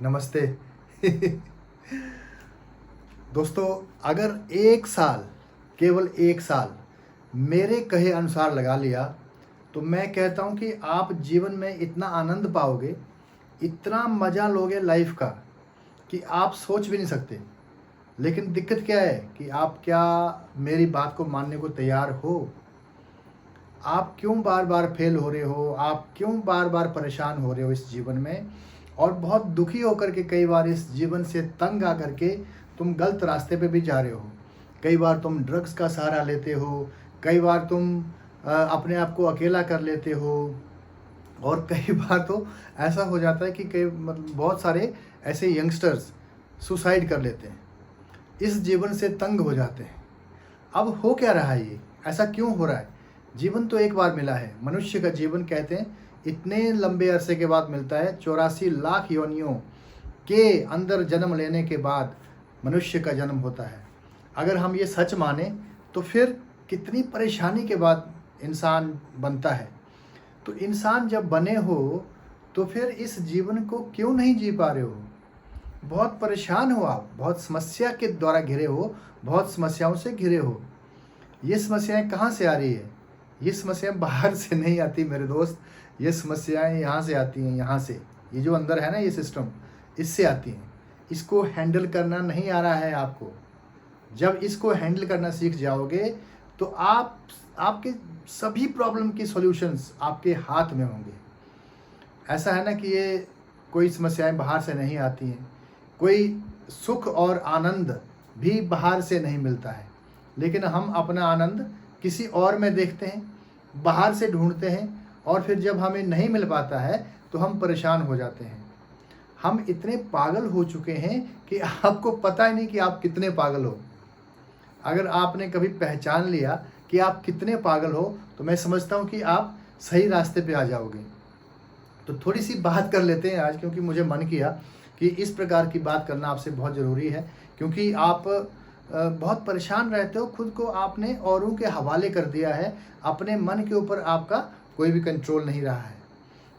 नमस्ते। दोस्तों, अगर 1 साल, केवल 1 साल मेरे कहे अनुसार लगा लिया, तो मैं कहता हूँ कि आप जीवन में इतना आनंद पाओगे, इतना मज़ा लोगे लाइफ़ का कि आप सोच भी नहीं सकते। लेकिन दिक्कत क्या है कि आप क्या मेरी बात को मानने को तैयार हो? आप क्यों बार-बार फ़ेल हो रहे हो? आप क्यों बार-बार परेशान हो रहे हो इस जीवन में? और बहुत दुखी होकर के कई बार इस जीवन से तंग आकर के तुम गलत रास्ते पे भी जा रहे हो। कई बार तुम ड्रग्स का सहारा लेते हो, कई बार तुम अपने आप को अकेला कर लेते हो और कई बार तो ऐसा हो जाता है कि कई मतलब बहुत सारे ऐसे यंगस्टर्स सुसाइड कर लेते हैं। इस जीवन से तंग हो जाते हैं। अब हो क्या रहा है ये? ऐसा क्यों हो रहा है? जीवन तो एक बार मिला है। मनुष्य का जीवन कहते हैं इतने लंबे अरसे के बाद मिलता है। 84 लाख योनियों के अंदर जन्म लेने के बाद मनुष्य का जन्म होता है। अगर हम ये सच माने तो फिर कितनी परेशानी के बाद इंसान बनता है। तो इंसान जब बने हो तो फिर इस जीवन को क्यों नहीं जी पा रहे हो? बहुत परेशान हो आप, बहुत समस्या के द्वारा घिरे हो, बहुत समस्याओं से घिरे हो। ये समस्याएँ कहाँ से आ रही है? ये समस्याएँ बाहर से नहीं आती मेरे दोस्त, ये समस्याएँ यहाँ से आती हैं, यहाँ से। ये जो अंदर है ना ये सिस्टम, इससे आती हैं। इसको हैंडल करना नहीं आ रहा है आपको। जब इसको हैंडल करना सीख जाओगे, तो आपके सभी प्रॉब्लम के सॉल्यूशंस आपके हाथ में होंगे। ऐसा है ना कि ये कोई समस्याएँ बाहर से नहीं आती हैं। कोई सुख और आनंद भी बाहर से नहीं मिलता है। लेकिन हम अपना आनंद किसी और में देखते हैं, बाहर से ढूँढते हैं और फिर जब हमें नहीं मिल पाता है, तो हम परेशान हो जाते हैं। हम इतने पागल हो चुके हैं कि आपको पता ही नहीं कि आप कितने पागल हो। अगर आपने कभी पहचान लिया कि आप कितने पागल हो, तो मैं समझता हूँ कि आप सही रास्ते पे आ जाओगे। तो थोड़ी-सी बात कर लेते हैं आज, क्योंकि मुझे मन किया कि इस प्रकार की बात करना आपसे बहुत ज़रूरी है, क्योंकि आप बहुत परेशान रहते हो, खुद को आपने औरों के हवाले कर दिया है, अपने मन के ऊपर आपका कोई भी कंट्रोल नहीं रहा है।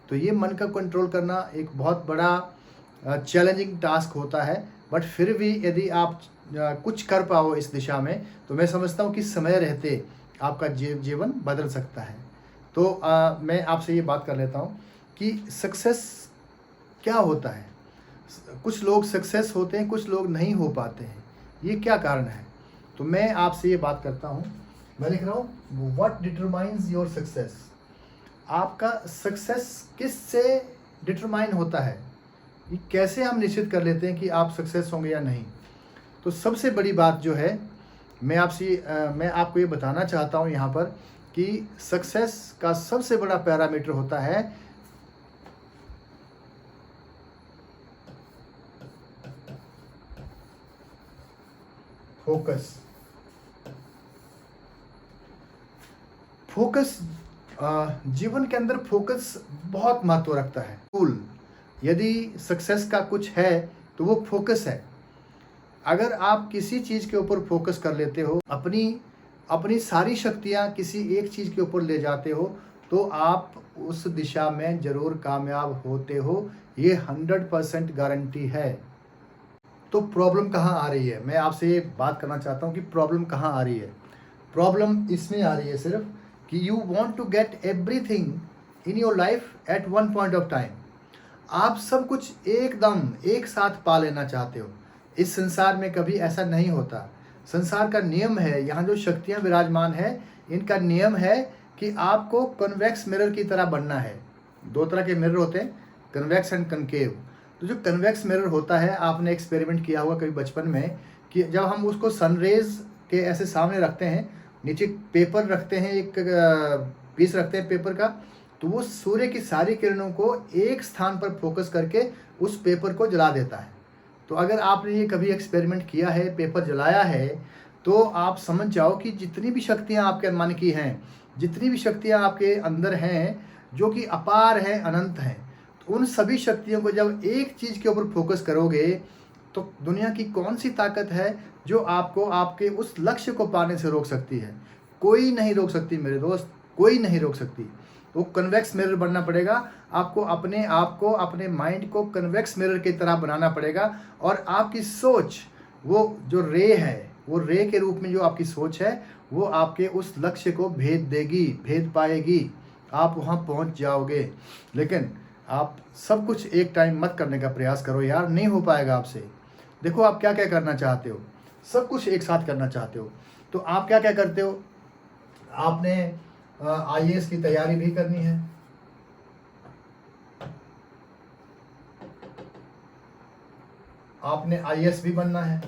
तो ये मन का कंट्रोल करना एक बहुत बड़ा चैलेंजिंग टास्क होता है, बट फिर भी यदि आप कुछ कर पाओ इस दिशा में, तो मैं समझता हूँ कि समय रहते आपका जीवन बदल सकता है। तो मैं आपसे ये बात कर लेता हूँ कि सक्सेस क्या होता है? कुछ लोग सक्सेस होते हैं, कुछ लोग नहीं हो पाते हैं। ये क्या कारण है? तो मैं आपसे ये बात करता हूँ, मैं लिख रहा हूँ व्हाट डिटरमाइन्स योर सक्सेस। आपका सक्सेस किससे डिटरमाइन होता है? ये कैसे हम निश्चित कर लेते हैं कि आप सक्सेस होंगे या नहीं? तो सबसे बड़ी बात जो है, मैं आपको ये बताना चाहता हूँ यहाँ पर कि सक्सेस का सबसे बड़ा पैरामीटर होता है फोकस। फोकस जीवन के अंदर फोकस बहुत महत्व रखता है। कूल, यदि सक्सेस का कुछ है तो वो फोकस है। अगर आप किसी चीज़ के ऊपर फोकस कर लेते हो, अपनी अपनी सारी शक्तियाँ किसी एक चीज़ के ऊपर ले जाते हो, तो आप उस दिशा में ज़रूर कामयाब होते हो। ये 100% गारंटी है। तो प्रॉब्लम कहाँ आ रही है? मैं आपसे ये बात करना चाहता हूँ कि प्रॉब्लम कहाँ आ रही है? प्रॉब्लम इसमें आ रही है सिर्फ कि you want to get everything in your life at one point of time. आप सब कुछ एकदम एक साथ पा लेना चाहते हो। इस संसार में कभी ऐसा नहीं होता। संसार का नियम है, यहाँ जो शक्तियाँ विराजमान है, इनका नियम है कि आपको कन्वेक्स मिरर की तरह बनना है। 2 तरह के मिरर होते हैं, कन्वेक्स एंड कनकेव। तो जो कन्वेक्स मिरर होता है, आपने एक्सपेरिमेंट किया होगा कभी बचपन में कि जब हम उसको सनरेज़ के ऐसे सामने रखते हैं, नीचे पेपर रखते हैं, एक पीस रखते हैं पेपर का, तो वो सूर्य की सारी किरणों को एक स्थान पर फोकस करके उस पेपर को जला देता है। तो अगर आपने ये कभी एक्सपेरिमेंट किया है, पेपर जलाया है, तो आप समझ जाओ कि जितनी भी शक्तियाँ आपके मन की हैं, जितनी भी शक्तियाँ आपके अंदर हैं, जो कि अपार हैं, अनंत हैं, तो उन सभी शक्तियों को जब एक चीज़ के ऊपर फोकस करोगे, तो दुनिया की कौन सी ताकत है जो आपको आपके उस लक्ष्य को पाने से रोक सकती है? कोई नहीं रोक सकती मेरे दोस्त, कोई नहीं रोक सकती। वो कन्वेक्स मिरर बनना पड़ेगा। आपको अपने आप को, अपने माइंड को कन्वेक्स मिरर की तरह बनाना पड़ेगा, और आपकी सोच, वो जो रे है, वो रे के रूप में जो आपकी सोच है, वो आपके उस लक्ष्य को भेद देगी, भेद पाएगी, आप वहाँ पहुँच जाओगे। लेकिन आप सब कुछ एक टाइम मत करने का प्रयास करो यार, नहीं हो पाएगा आपसे। देखो आप क्या क्या करना चाहते हो, सब कुछ एक साथ करना चाहते हो, तो आप क्या क्या करते हो। आपने आईएएस की तैयारी भी करनी है, आपने आईएएस भी बनना है।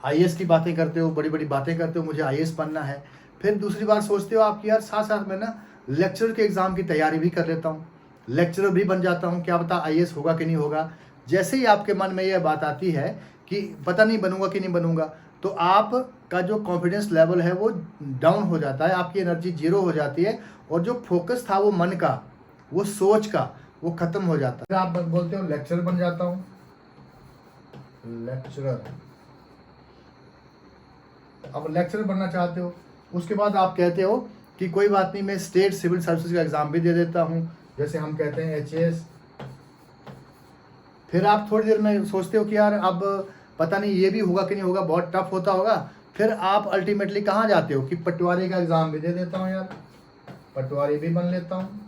आईएएस की बातें करते हो, बड़ी बड़ी बातें करते हो, मुझे आईएएस बनना है। फिर दूसरी बार सोचते हो आपकी यार साथ साथ में ना लेक्चरर के एग्ज़ाम की तैयारी भी कर लेता हूँ, लेक्चरर भी बन जाता हूँ, क्या पता आईएएस होगा कि नहीं होगा। जैसे ही आपके मन में यह बात आती है कि पता नहीं बनूंगा कि नहीं बनूंगा, तो आपका जो कॉन्फिडेंस लेवल है वो डाउन हो जाता है, आपकी एनर्जी जीरो हो जाती है, और जो फोकस था वो मन का, वो सोच का, वो खत्म हो जाता है। फिर आप बोलते हो लेक्चरर बन जाता हूँ, लेक्चरर। अब लेक्चरर बनना चाहते हो, उसके बाद आप कहते हो कि कोई बात नहीं, मैं स्टेट सिविल सर्विसेज का एग्ज़ाम भी दे देता हूँ, जैसे हम कहते हैं एचएएस। फिर आप थोड़ी देर में सोचते हो कि यार अब पता नहीं ये भी होगा कि नहीं होगा, बहुत टफ होता होगा। फिर आप अल्टीमेटली कहाँ जाते हो कि पटवारी का एग्ज़ाम भी दे देता हूँ यार, पटवारी भी बन लेता हूँ।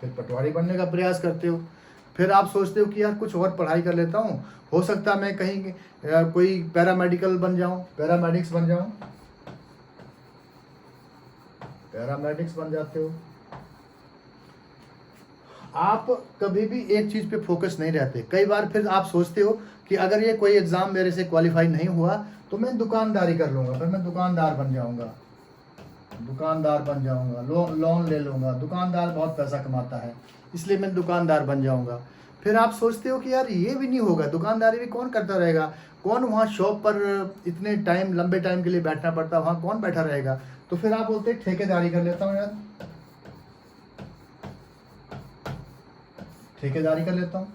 फिर पटवारी बनने का प्रयास करते हो। फिर आप सोचते हो कि यार कुछ और पढ़ाई कर लेता हूँ, हो सकता है मैं कहीं कोई पैरामेडिकल बन जाऊँ, पैरामेडिक्स बन जाऊँ, पैरामेडिक्स बन जाते हो। आप कभी भी एक चीज़ पे फोकस नहीं रहते। कई बार फिर आप सोचते हो कि अगर ये कोई एग्ज़ाम मेरे से क्वालिफाई नहीं हुआ तो मैं दुकानदारी कर लूँगा, फिर मैं दुकानदार बन जाऊँगा, दुकानदार बन जाऊँगा, लोन ले लूँगा, दुकानदार बहुत पैसा कमाता है इसलिए मैं दुकानदार बन जाऊँगा। फिर आप सोचते हो कि यार ये भी नहीं होगा, दुकानदारी भी कौन करता रहेगा, कौन वहाँ शॉप पर इतने टाइम, लंबे टाइम के लिए बैठना पड़ता है, वहाँ कौन बैठा रहेगा। तो फिर आप बोलते हैं ठेकेदारी कर लेता हूँ यार, ठेकेदारी कर लेता हूँ।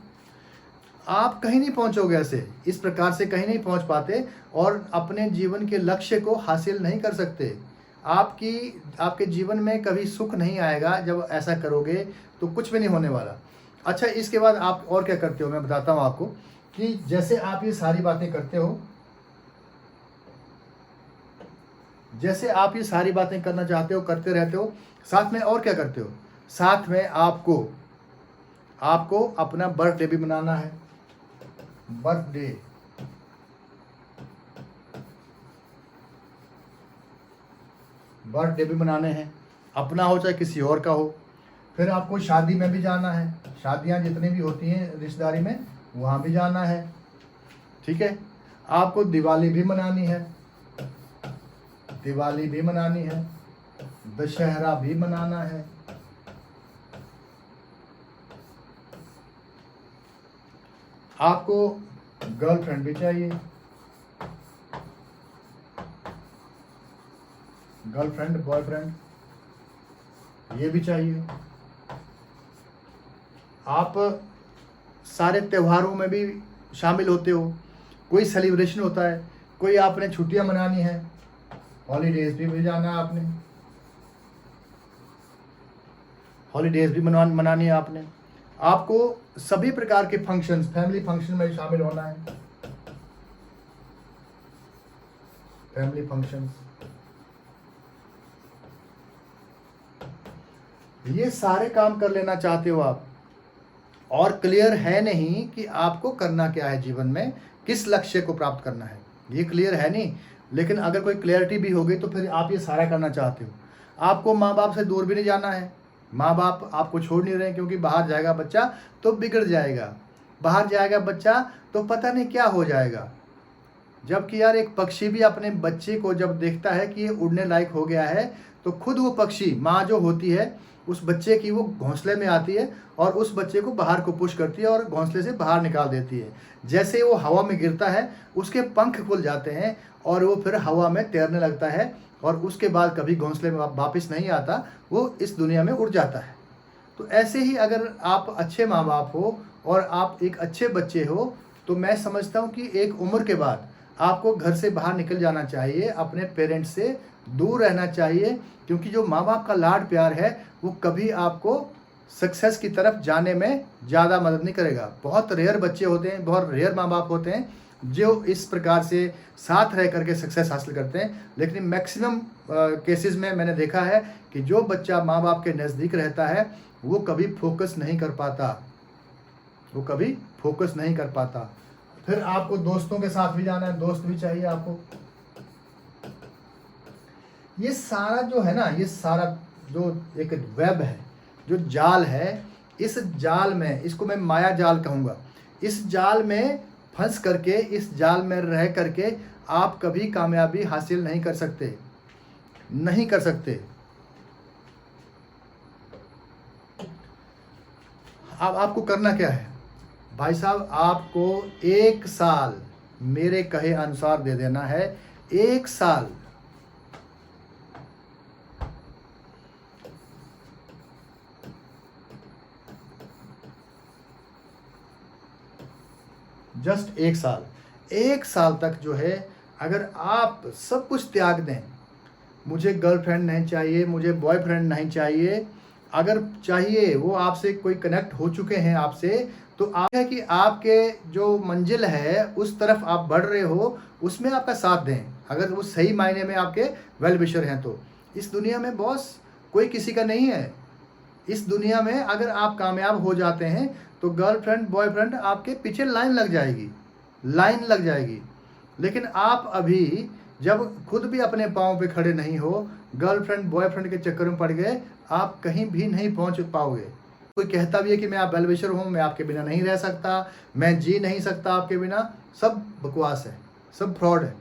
आप कहीं नहीं पहुंचोगे ऐसे, इस प्रकार से कहीं नहीं पहुंच पाते और अपने जीवन के लक्ष्य को हासिल नहीं कर सकते। आपके जीवन में कभी सुख नहीं आएगा जब ऐसा करोगे, तो कुछ भी नहीं होने वाला। अच्छा, इसके बाद आप और क्या करते हो मैं बताता हूँ आपको, कि जैसे आप ये सारी बातें करते हो, जैसे आप ये सारी बातें करना चाहते हो, करते रहते हो, साथ में और क्या करते हो, साथ में आपको अपना बर्थडे भी मनाना है, बर्थडे। बर्थडे भी मनाने हैं, अपना हो चाहे किसी और का हो। फिर आपको शादी में भी जाना है, शादियां जितनी भी होती हैं रिश्तेदारी में, वहाँ भी जाना है, ठीक है। आपको दिवाली भी मनानी है, दिवाली भी मनानी है, दशहरा भी मनाना है। आपको गर्लफ्रेंड भी चाहिए, गर्लफ्रेंड, बॉयफ्रेंड, ये भी चाहिए। आप सारे त्योहारों में भी शामिल होते हो, कोई सेलिब्रेशन होता है, कोई आपने छुट्टियां मनानी है, हॉलीडेज भी जाना है आपने, हॉलीडेज भी मनानी है आपने। आपको सभी प्रकार के फंक्शंस, फैमिली फंक्शन में शामिल होना है, फैमिली फंक्शंस। ये सारे काम कर लेना चाहते हो आप, और क्लियर है नहीं कि आपको करना क्या है जीवन में, किस लक्ष्य को प्राप्त करना है, ये क्लियर है नहीं। लेकिन अगर कोई क्लियरिटी भी होगी तो फिर आप ये सारा करना चाहते हो। आपको माँ बाप से दूर भी नहीं जाना है, माँ बाप आपको छोड़ नहीं रहे, क्योंकि बाहर जाएगा बच्चा तो बिगड़ जाएगा, बाहर जाएगा बच्चा तो पता नहीं क्या हो जाएगा। जबकि यार एक पक्षी भी अपने बच्चे को जब देखता है कि ये उड़ने लायक हो गया है, तो खुद वो पक्षी, माँ जो होती है, उस बच्चे की वो घोंसले में आती है और उस बच्चे को बाहर को पुश करती है और घोंसले से बाहर निकाल देती है। जैसे वो हवा में गिरता है, उसके पंख खुल जाते हैं और वो फिर हवा में तैरने लगता है, और उसके बाद कभी घोंसले में वापस नहीं आता, वो इस दुनिया में उड़ जाता है। तो ऐसे ही अगर आप अच्छे माँ बाप हो और आप एक अच्छे बच्चे हो, तो मैं समझता हूँ कि एक उम्र के बाद आपको घर से बाहर निकल जाना चाहिए, अपने पेरेंट्स से दूर रहना चाहिए, क्योंकि जो माँ बाप का लाड प्यार है वो कभी आपको सक्सेस की तरफ जाने में ज़्यादा मदद नहीं करेगा। बहुत रेयर बच्चे होते हैं, बहुत रेयर माँ बाप होते हैं जो इस प्रकार से साथ रह करके सक्सेस हासिल करते हैं, लेकिन मैक्सिमम केसेस में मैंने देखा है कि जो बच्चा माँ बाप के नज़दीक रहता है वो कभी फोकस नहीं कर पाता, वो कभी फोकस नहीं कर पाता। फिर आपको दोस्तों के साथ भी जाना है, दोस्त भी चाहिए आपको। ये सारा जो है ना, ये सारा जो एक वेब है, जो जाल है, इस जाल में, इसको मैं माया जाल कहूँगा, इस जाल में फंस करके, इस जाल में रह करके आप कभी कामयाबी हासिल नहीं कर सकते, नहीं कर सकते। अब आपको करना क्या है भाई साहब, आपको 1 साल मेरे कहे अनुसार दे देना है। 1 साल, जस्ट 1 साल। 1 साल तक जो है अगर आप सब कुछ त्याग दें, मुझे गर्लफ्रेंड नहीं चाहिए, मुझे बॉयफ्रेंड नहीं चाहिए, अगर चाहिए वो आपसे कोई कनेक्ट हो चुके हैं आपसे, तो आप है कि आपके जो मंजिल है उस तरफ आप बढ़ रहे हो, उसमें आपका साथ दें, अगर वो सही मायने में आपके वेल विशर हैं तो। इस दुनिया में बॉस कोई किसी का नहीं है। इस दुनिया में अगर आप कामयाब हो जाते हैं तो गर्लफ्रेंड बॉयफ्रेंड आपके पीछे लाइन लग जाएगी, लाइन लग जाएगी। लेकिन आप अभी जब खुद भी अपने पाँव पे खड़े नहीं हो, गर्लफ्रेंड बॉयफ्रेंड के चक्कर में पड़ गए, आप कहीं भी नहीं पहुंच पाओगे। कोई कहता भी है कि मैं आप वेल विशर हूँ, मैं आपके बिना नहीं रह सकता, मैं जी नहीं सकता आपके बिना, सब बकवास है, सब फ्रॉड है।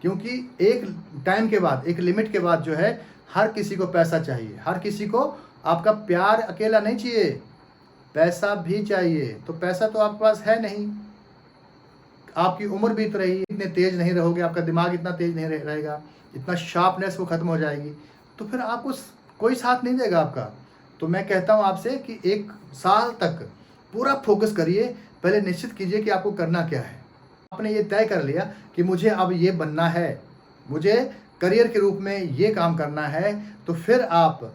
क्योंकि एक टाइम के बाद, एक लिमिट के बाद जो है, हर किसी को पैसा चाहिए, हर किसी को आपका प्यार अकेला नहीं चाहिए, पैसा भी चाहिए। तो पैसा तो आपके पास है नहीं, आपकी उम्र बीत रही, इतने तेज नहीं रहोगे, आपका दिमाग इतना तेज नहीं रहेगा, इतना शार्पनेस वो खत्म हो जाएगी, तो फिर आपको कोई साथ नहीं देगा आपका। तो मैं कहता हूँ आपसे कि 1 साल तक पूरा फोकस करिए। पहले निश्चित कीजिए कि आपको करना क्या है। आपने ये तय कर लिया कि मुझे अब ये बनना है, मुझे करियर के रूप में ये काम करना है, तो फिर आप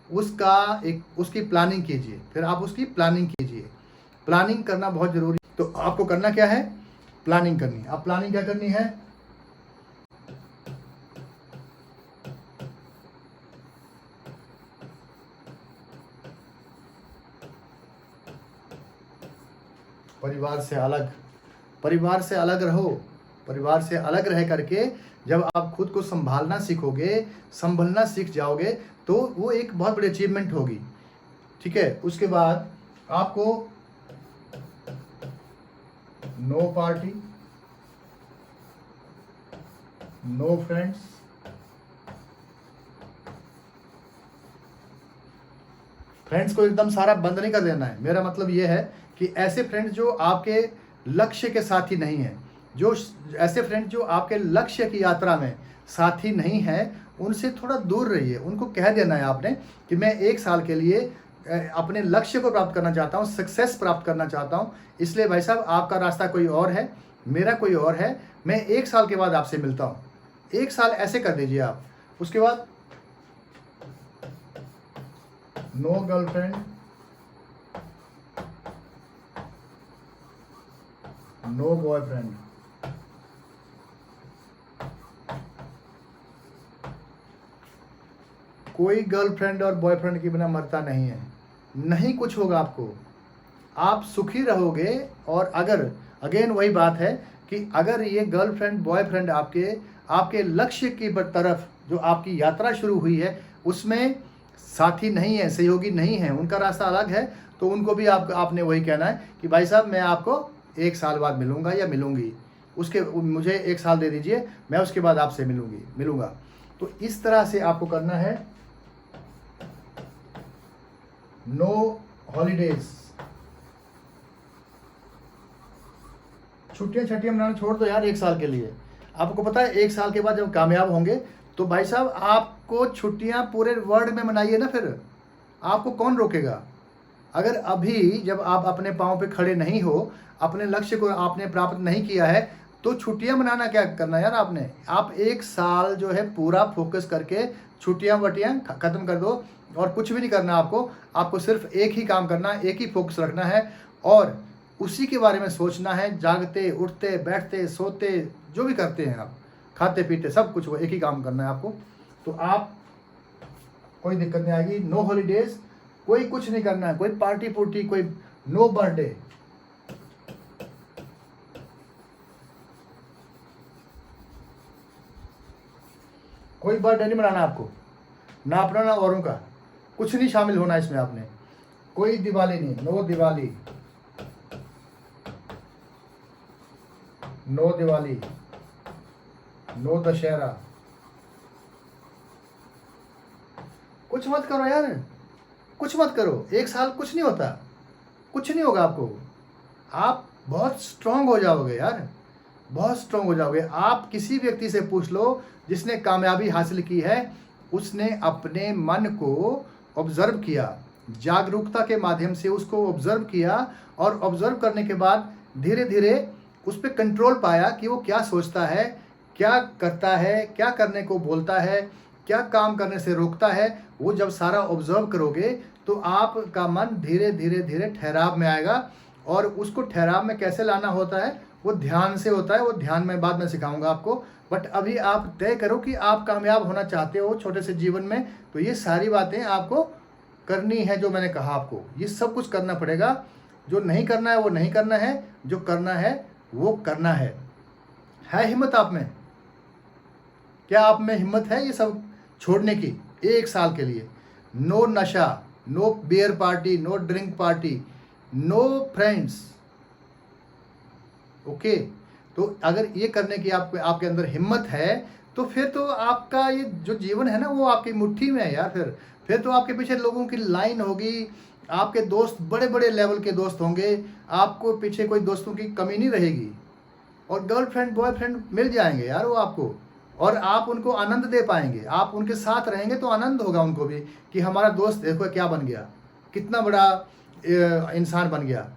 उसकी प्लानिंग कीजिए, फिर आप उसकी प्लानिंग कीजिए। प्लानिंग करना बहुत ज़रूरी। तो आपको करना क्या है, प्लानिंग करनी। अब प्लानिंग क्या करनी है, परिवार से अलग, परिवार से अलग रहो। परिवार से अलग रह करके जब आप खुद को संभालना सीखोगे, संभलना सीख जाओगे, तो वो एक बहुत बड़ी अचीवमेंट होगी। ठीक है, उसके बाद आपको no party, no friends, friends को एकदम सारा बंद नहीं कर देना है। मेरा मतलब ये है कि ऐसे फ्रेंड्स जो आपके लक्ष्य के साथी नहीं हैं, जो ऐसे फ्रेंड जो आपके लक्ष्य की यात्रा में साथी नहीं हैं, उनसे थोड़ा दूर रहिए। उनको कह देना है आपने कि मैं 1 साल के लिए अपने लक्ष्य को प्राप्त करना चाहता हूँ, सक्सेस प्राप्त करना चाहता हूँ, इसलिए भाई साहब आपका रास्ता कोई और है, मेरा कोई और है, मैं 1 साल के बाद आपसे मिलता हूँ। 1 साल ऐसे कर दीजिए आप। उसके बाद नो गर्लफ्रेंड, नो बॉयफ्रेंड, कोई गर्लफ्रेंड और बॉयफ्रेंड के बिना मरता नहीं है, नहीं कुछ होगा आपको, आप सुखी रहोगे। और अगर अगेन वही बात है कि अगर ये गर्लफ्रेंड बॉयफ्रेंड आपके लक्ष्य की तरफ जो आपकी यात्रा शुरू हुई है उसमें साथी नहीं है, सहयोगी नहीं है, उनका रास्ता अलग है, तो उनको भी आपने वही कहना है कि भाई साहब मैं आपको 1 साल बाद मिलूंगा या मिलूंगी, मुझे 1 साल दे दीजिए, मैं उसके बाद आपसे मिलूंगा। तो इस तरह से आपको करना है। नो हॉलीडेज, छुट्टियां मनाना छोड़ दो यार 1 साल के लिए। आपको पता है 1 साल के बाद जब कामयाब होंगे तो भाई साहब आपको छुट्टियां पूरे वर्ल्ड में मनाइए ना, फिर आपको कौन रोकेगा। अगर अभी जब आप अपने पाँव पे खड़े नहीं हो, अपने लक्ष्य को आपने प्राप्त नहीं किया है, तो छुट्टियां मनाना क्या करना यार आपने, आप एक साल जो है पूरा फोकस करके छुट्टियां वटियां खत्म कर दो और कुछ भी नहीं करना आपको। आपको सिर्फ एक ही काम करना है, एक ही फोकस रखना है और उसी के बारे में सोचना है। जागते उठते बैठते सोते जो भी करते हैं आप, खाते पीते सब कुछ, वो एक ही काम करना है आपको। तो आप कोई दिक्कत नहीं आएगी। नो हॉलीडेज, कोई कुछ नहीं करना है, कोई पार्टी पुर्टी, कोई नो बर्थडे, कोई बर्थडे नहीं मनाना आपको, ना अपना ना औरों का, कुछ नहीं शामिल होना इसमें आपने। कोई दिवाली नहीं, no Diwali, no Diwali, no Dussehra, कुछ मत करो यार, कुछ मत करो। एक साल कुछ नहीं होता, कुछ नहीं होगा आपको। आप बहुत स्ट्रांग हो जाओगे यार, बहुत स्ट्रांग हो जाओगे। आप किसी व्यक्ति से पूछ लो जिसने कामयाबी हासिल की है, उसने अपने मन को ऑब्जर्व किया, जागरूकता के माध्यम से उसको ऑब्जर्व किया और ऑब्जर्व करने के बाद धीरे धीरे उस पर कंट्रोल पाया कि वो क्या सोचता है, क्या करता है, क्या करने को बोलता है, क्या काम करने से रोकता है। वो जब सारा ऑब्जर्व करोगे तो आपका मन धीरे धीरे धीरे ठहराव में आएगा। और उसको ठहराव में कैसे लाना होता है, वो ध्यान से होता है। वो ध्यान में बाद में सिखाऊंगा आपको। बट अभी आप तय करो कि आप कामयाब होना चाहते हो छोटे से जीवन में, तो ये सारी बातें आपको करनी है। जो मैंने कहा आपको ये सब कुछ करना पड़ेगा। जो नहीं करना है वो नहीं करना है, जो करना है वो करना है हिम्मत आप में? क्या आप में हिम्मत है ये सब छोड़ने की एक साल के लिए? नो नशा, no beer party, no drink party, no friends. Okay, तो अगर ये करने की आपके अंदर हिम्मत है तो फिर तो आपका ये जो जीवन है ना वो आपकी मुट्ठी में है यार। फिर तो आपके पीछे लोगों की लाइन होगी, आपके दोस्त बड़े बड़े लेवल के दोस्त होंगे, आपको पीछे कोई दोस्तों की कमी नहीं रहेगी। और गर्लफ्रेंड बॉयफ्रेंड मिल जाएंगे यार वो आपको, और आप उनको आनंद दे पाएंगे। आप उनके साथ रहेंगे तो आनंद होगा उनको भी कि हमारा दोस्त देखो क्या बन गया, कितना बड़ा इंसान बन गया।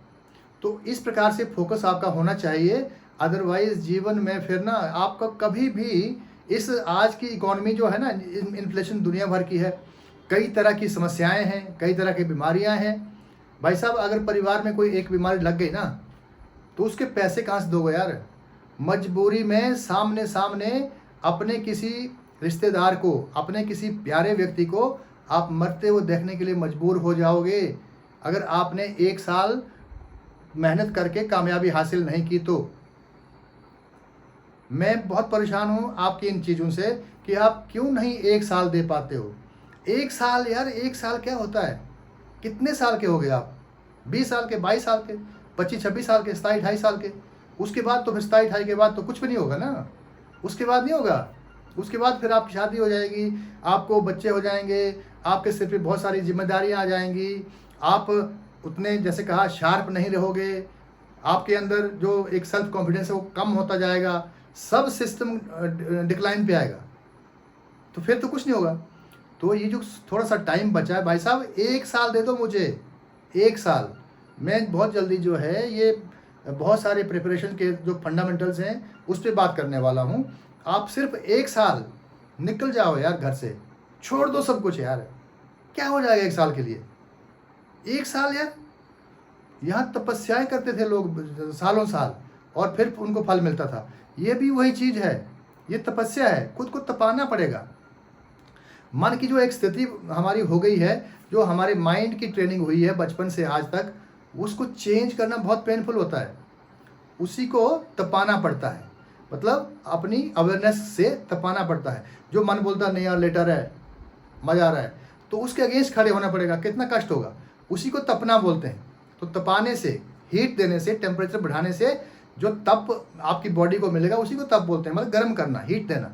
तो इस प्रकार से फोकस आपका होना चाहिए। अदरवाइज जीवन में फिर ना आपका कभी भी इस आज की इकोनॉमी जो है ना, इन्फ्लेशन दुनिया भर की है, कई तरह की समस्याएं हैं, कई तरह की बीमारियां हैं। भाई साहब, अगर परिवार में कोई एक बीमारी लग गई ना तो उसके पैसे कहाँ से दोगे यार? मजबूरी में सामने सामने अपने किसी रिश्तेदार को, अपने किसी प्यारे व्यक्ति को आप मरते हुए देखने के लिए मजबूर हो जाओगे अगर आपने एक साल मेहनत करके कामयाबी हासिल नहीं की तो। मैं बहुत परेशान हूँ आपकी इन चीज़ों से कि आप क्यों नहीं एक साल दे पाते हो। एक साल यार, एक साल क्या होता है? कितने साल के हो गए आप? 20 साल के, 22 साल के, 25-26 साल के, 27-28 साल के। उसके बाद तो फिर 27-28 के बाद तो कुछ भी नहीं होगा ना। उसके बाद नहीं होगा। उसके बाद फिर आपकी शादी हो जाएगी, आपको बच्चे हो जाएंगे, आपके सिर पे बहुत सारी जिम्मेदारियां आ जाएंगी। आप उतने जैसे कहा शार्प नहीं रहोगे, आपके अंदर जो एक सेल्फ कॉन्फिडेंस है वो कम होता जाएगा, सब सिस्टम डिक्लाइन पे आएगा। तो फिर तो कुछ नहीं होगा। तो ये जो थोड़ा सा टाइम बचा है भाई साहब, एक साल दे दो मुझे, एक साल। मैं बहुत जल्दी जो है ये बहुत सारे प्रिपरेशन के जो फंडामेंटल्स हैं उस पर बात करने वाला हूँ। आप सिर्फ एक साल निकल जाओ यार घर से, छोड़ दो सब कुछ यार। क्या हो जाएगा एक साल के लिए? एक साल यार, यहाँ तपस्याएं करते थे लोग सालों साल और फिर उनको फल मिलता था। ये भी वही चीज़ है, ये तपस्या है, खुद को तपाना पड़ेगा। मन की जो एक स्थिति हमारी हो गई है, जो हमारे माइंड की ट्रेनिंग हुई है बचपन से आज तक, उसको चेंज करना बहुत पेनफुल होता है। उसी को तपाना पड़ता है, मतलब अपनी अवेयरनेस से तपाना पड़ता है। जो मन बोलता नहीं यार लेटर है, मज़ा आ रहा है, तो उसके अगेंस्ट खड़े होना पड़ेगा। कितना कष्ट होगा, उसी को तपना बोलते हैं। तो तपाने से, हीट देने से, टेम्परेचर बढ़ाने से जो तप आपकी बॉडी को मिलेगा उसी को तप बोलते हैं। मतलब गर्म करना, हीट देना।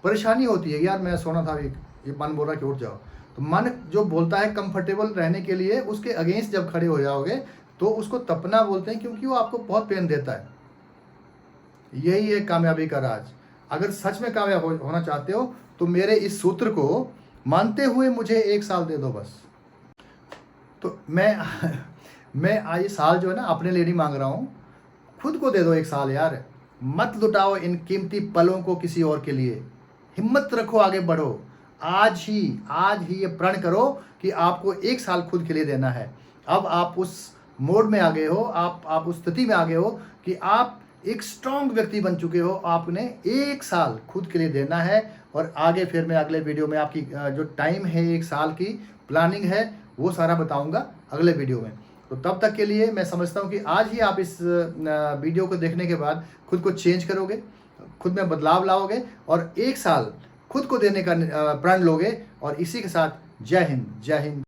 परेशानी होती है यार, मैं सोना था, ये मन बोल रहा कि उठ जाओ। तो मन जो बोलता है कंफर्टेबल रहने के लिए, उसके अगेंस्ट जब खड़े हो जाओगे तो उसको तपना बोलते हैं, क्योंकि वो आपको बहुत पेन देता है। यही है कामयाबी का राज। अगर सच में कामयाब होना चाहते हो तो मेरे इस सूत्र को मानते हुए मुझे एक साल दे दो बस। तो मैं ये साल जो है ना अपने लिए नहीं मांग रहा हूँ, खुद को दे दो एक साल यार। मत लुटाओ इन कीमती पलों को किसी और के लिए। हिम्मत रखो, आगे बढ़ो। आज ही ये प्रण करो कि आपको 1 साल खुद के लिए देना है। अब आप उस मोड में आ गए हो, आप उस स्थिति में आ गए हो कि आप एक स्ट्रांग व्यक्ति बन चुके हो। आपने 1 साल खुद के लिए देना है और आगे फिर मैं अगले वीडियो में आपकी जो टाइम है 1 साल की प्लानिंग है वो सारा बताऊंगा अगले वीडियो में। तो तब तक के लिए मैं समझता हूँ कि आज ही आप इस वीडियो को देखने के बाद खुद को चेंज करोगे, खुद में बदलाव लाओगे और 1 साल खुद को देने का प्रण लोगे। और इसी के साथ जय हिंद, जय हिंद।